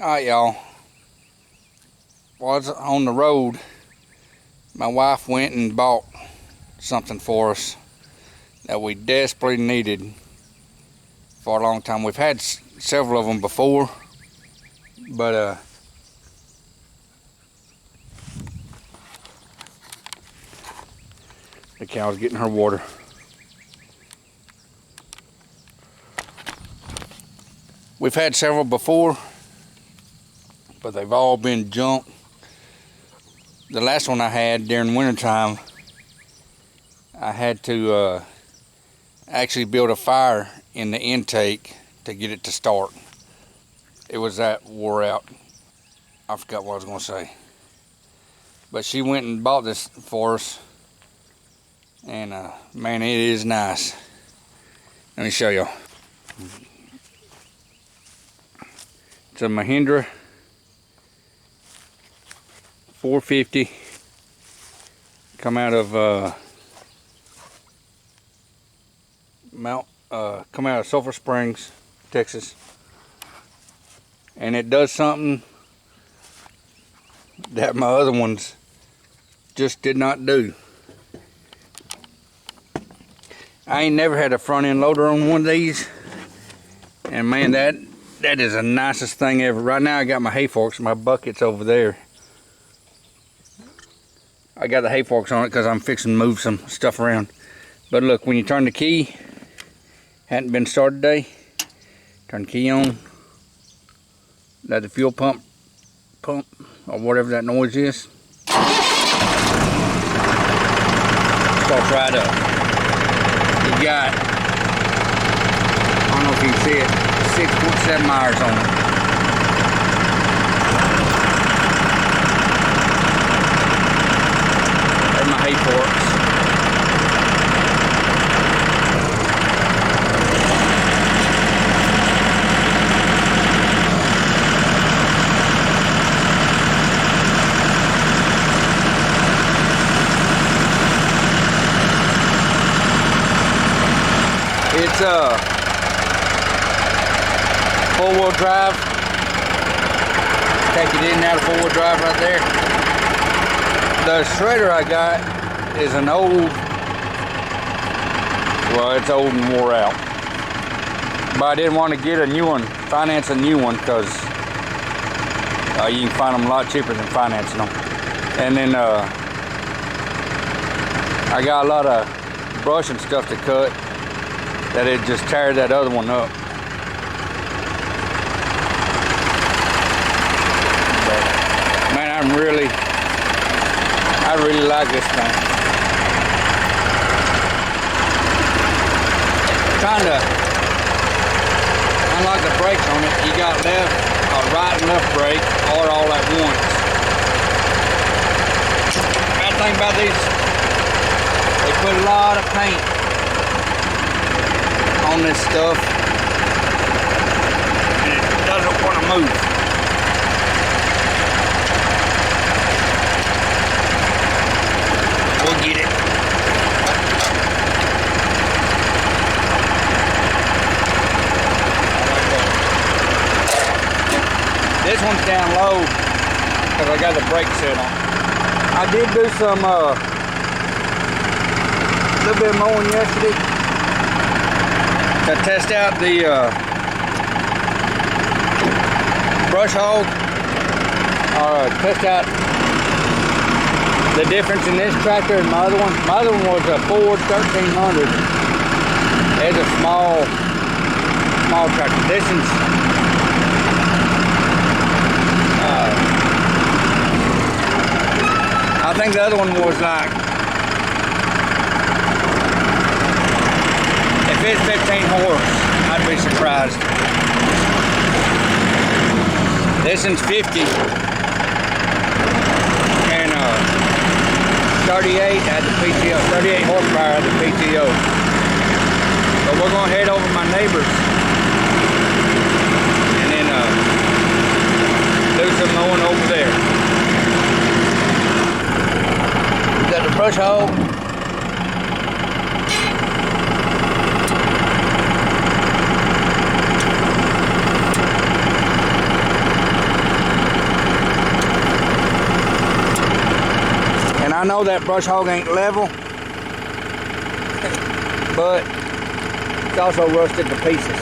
Alright, y'all. While I was on the road, my wife went and bought something for us that we desperately needed for a long time. We've had several of them before, but the cow's getting her water. We've had several before, but they've all been junk. The last one I had during wintertime, I had to actually build a fire in the intake to get it to start. It was that wore out. I forgot what I was going to say. But she went and bought this for us, and man, it is nice. Let me show y'all. It's a Mahindra 450, come out of Sulphur Springs, Texas, and it does something that my other ones just did not do. I ain't never had a front end loader on one of these, and man, that is the nicest thing ever. Right now I got my hay forks, my bucket's over there. I got the hay forks on it because I'm fixing to move some stuff around. But look, when you turn the key, hadn't been started today, turn the key on, let the fuel pump, or whatever that noise is, starts right up. You got, I don't know if you can see it, 6.7 miles on it. There's my hay forks. It's four-wheel drive. Take it in and out of four-wheel drive right there. The shredder I got is an old, well, it's old and wore out. But I didn't want to get a new one, finance a new one, because you can find them a lot cheaper than financing them. And then I got a lot of brush and stuff to cut that it just tear that other one up. But man, I really like this thing. Trying to unlock the brakes on it, you got left, right and left brake, or all at once. Bad thing about these, they put a lot of paint on this stuff, and it doesn't want to move. We'll get it. This one's down low because I got the brake set on. I did do some little bit of mowing yesterday to test out the brush hog, or test out the difference in this tractor and my other one. My other one was a Ford 1300. It's a small tractor. This is I think the other one was like, if it's 15 horse, I'd be surprised. This one's 50 and 38 at the PTO, 38 horsepower at the PTO. But we're gonna head over my neighbor's and then do some mowing over there. We got the brush hog. Now I know that brush hog ain't level, but it's also rusted to pieces.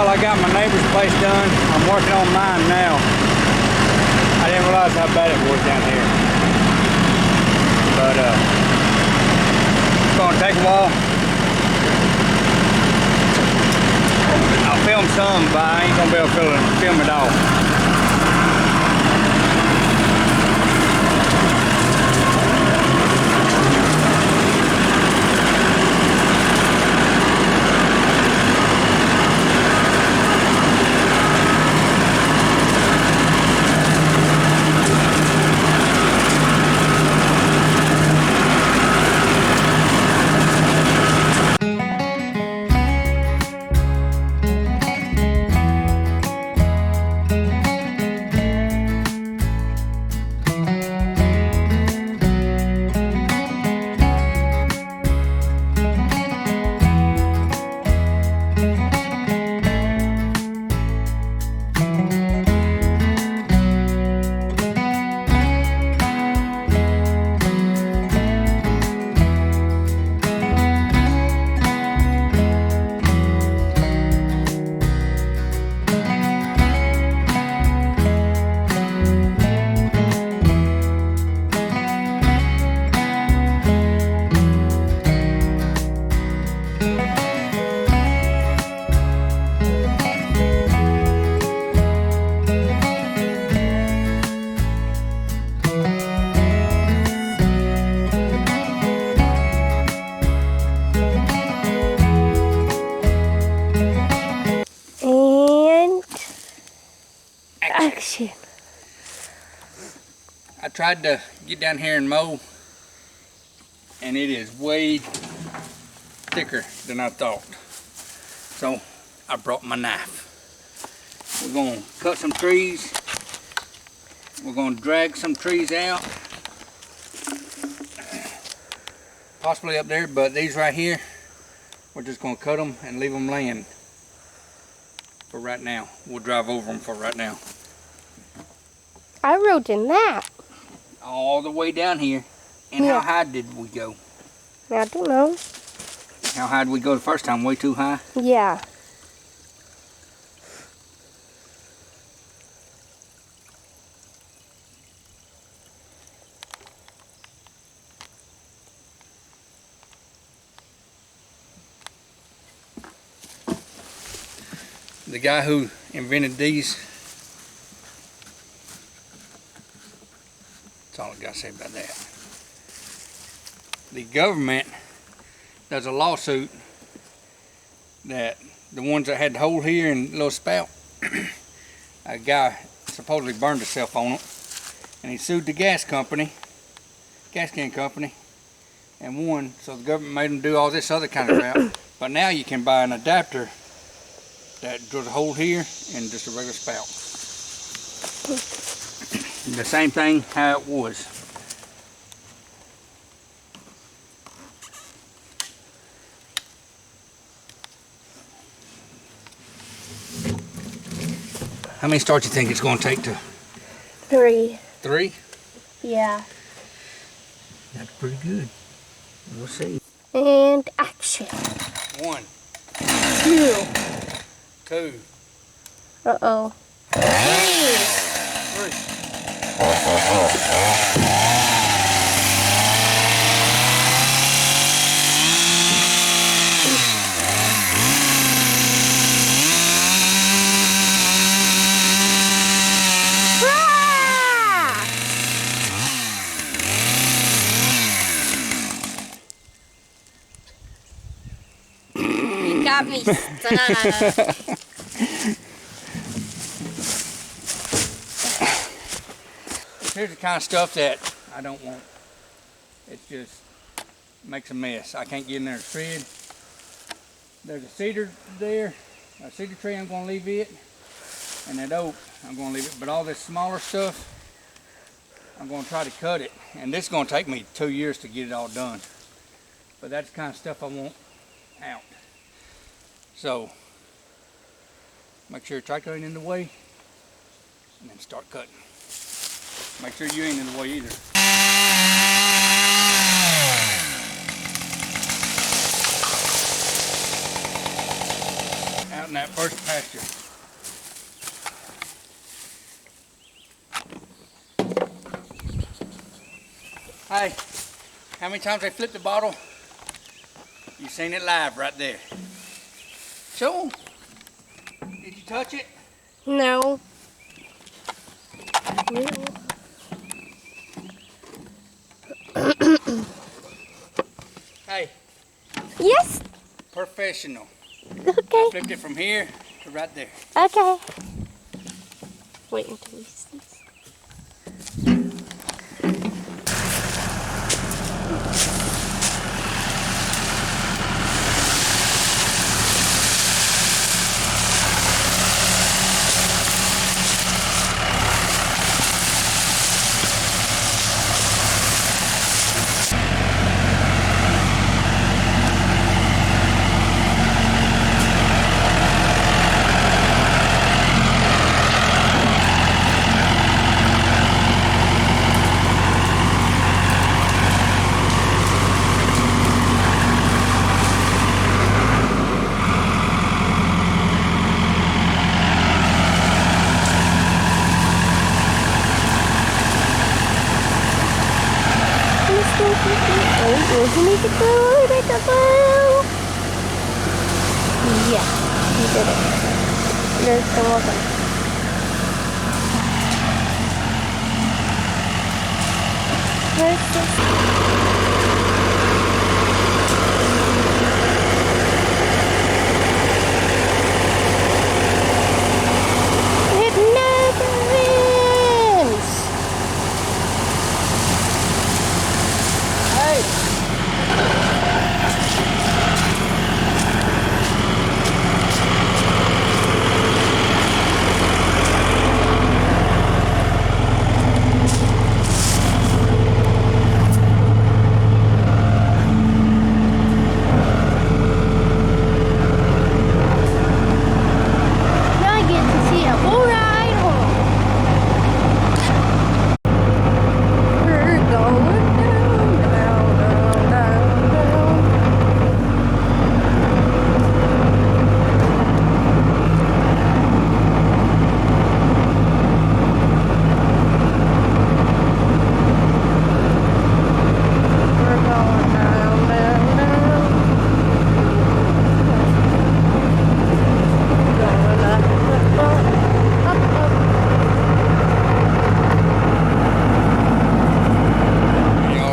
I got my neighbor's place done. I'm working on mine now. I didn't realize how bad it was down here. But it's gonna take a while. I'll film some, but I ain't gonna be able to film it all. Action. I tried to get down here and mow, and it is way thicker than I thought. So I brought my knife. We're gonna cut some trees. We're gonna drag some trees out. Possibly up there, but these right here, we're just gonna cut them and leave them laying for right now. We'll drive over them for right now. I rode in that. All the way down here. And Yeah. how high did we go? I don't know. How high did we go the first time? Way too high? Yeah. The guy who invented these, that's all I got to say about that. The government does a lawsuit that the ones that had the hole here and little spout, a guy supposedly burned himself on it, and he sued the gas can company, and won. So the government made him do all this other kind of crap. But now you can buy an adapter that drills a hole here and just a regular spout. The same thing how it was. How many starts do you think it's going to take to? 3. 3? Yeah. That's pretty good. We'll see. And action. 1, 2. 2, Uh-oh. 3. got me stuck. Here's the kind of stuff that I don't want. It just makes a mess. I can't get in there to shred. There's a cedar there, a cedar tree, I'm going to leave it, and that oak, I'm going to leave it. But all this smaller stuff, I'm going to try to cut it. And this is going to take me 2 years to get it all done. But that's the kind of stuff I want out. So, make sure your tractor ain't in the way, and then start cutting. Make sure you ain't in the way either. Out in that first pasture. Hey, how many times they flipped the bottle? You seen it live right there. Show 'em. Did you touch it? No. Hey. Yes. Professional. Okay. I flipped it from here to right there. Okay. Wait until we see. You need to go, you need to go. Yeah, you did it. There's some more. Where's this?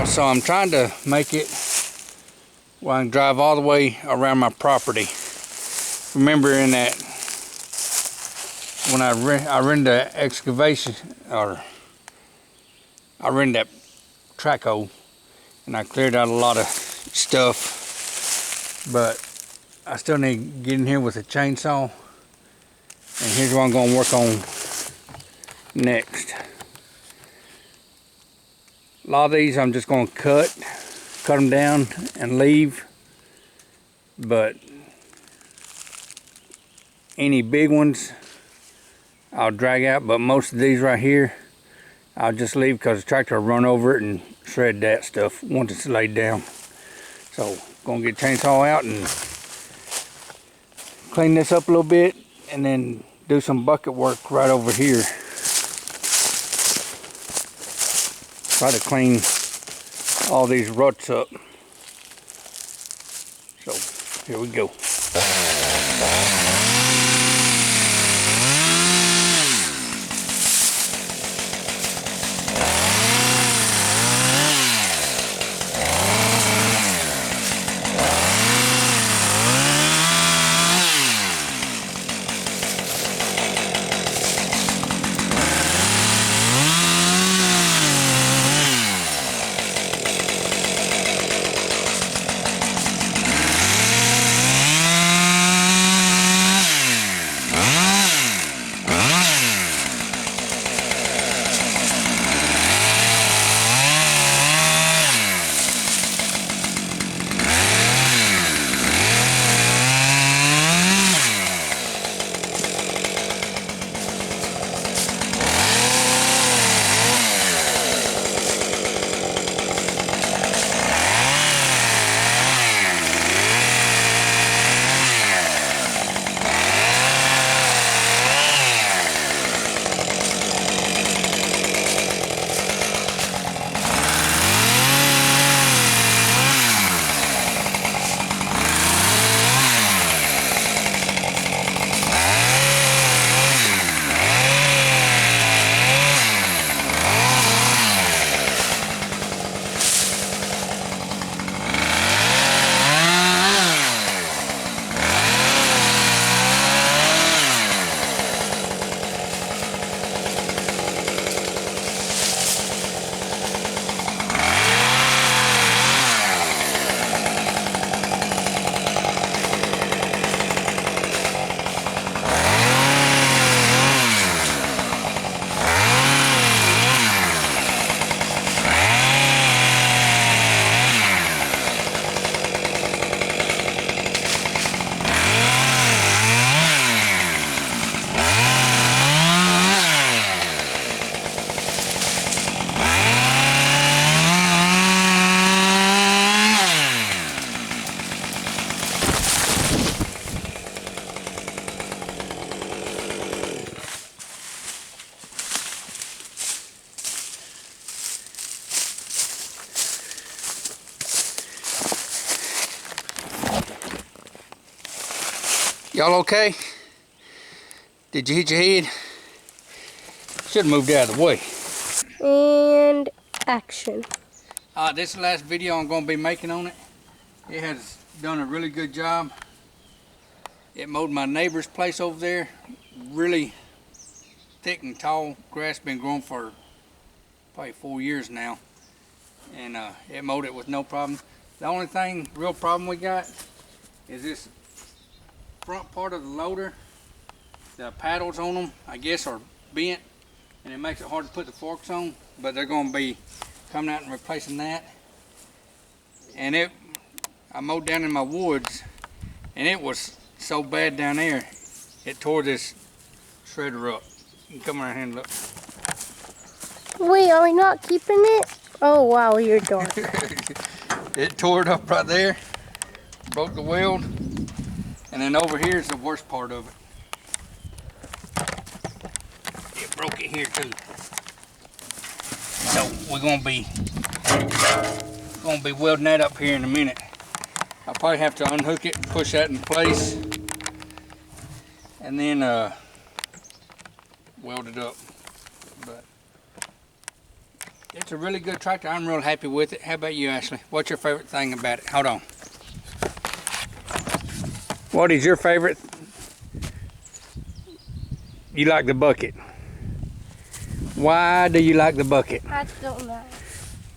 So I'm trying to make it where I can drive all the way around my property. Remember in that, when I rented the excavation, or I rented that track hole, and I cleared out a lot of stuff, but I still need to get in here with a chainsaw, and here's what I'm going to work on next. A lot of these I'm just going to cut them down and leave, but any big ones I'll drag out, but most of these right here I'll just leave because the tractor will run over it and shred that stuff once it's laid down. So going to get a chainsaw out and clean this up a little bit, and then do some bucket work right over here. Try to clean all these ruts up. So here we go. Y'all okay? Did you hit your head? Should have moved out of the way. And action. This is the last video I'm going to be making on it. It has done a really good job. It mowed my neighbor's place over there. Really thick and tall grass, been growing for probably 4 years now. And it mowed it with no problem. The only real problem we got is this front part of the loader. The paddles on them, I guess, are bent, and it makes it hard to put the forks on, but they're going to be coming out and replacing that. And I mowed down in my woods, and it was so bad down there, it tore this shredder up. You can come around here and look. Wait, are we not keeping it? Oh wow, you're dark. It tore it up right there, broke the weld, and then over here is the worst part of it. It broke it here too. So we're gonna be welding that up here in a minute. I'll probably have to unhook it and push that in place, and then weld it up. But it's a really good tractor. I'm real happy with it. How about you, Ashley? What's your favorite thing about it? Hold on. What is your favorite? You like the bucket. Why do you like the bucket? I don't know.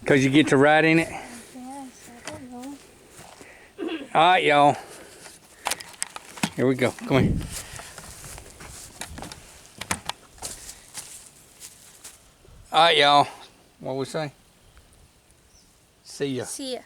Because you get to ride in it? Yes, I don't know. All right, y'all. Here we go. Come here. All right, y'all. What we say? See ya. See ya.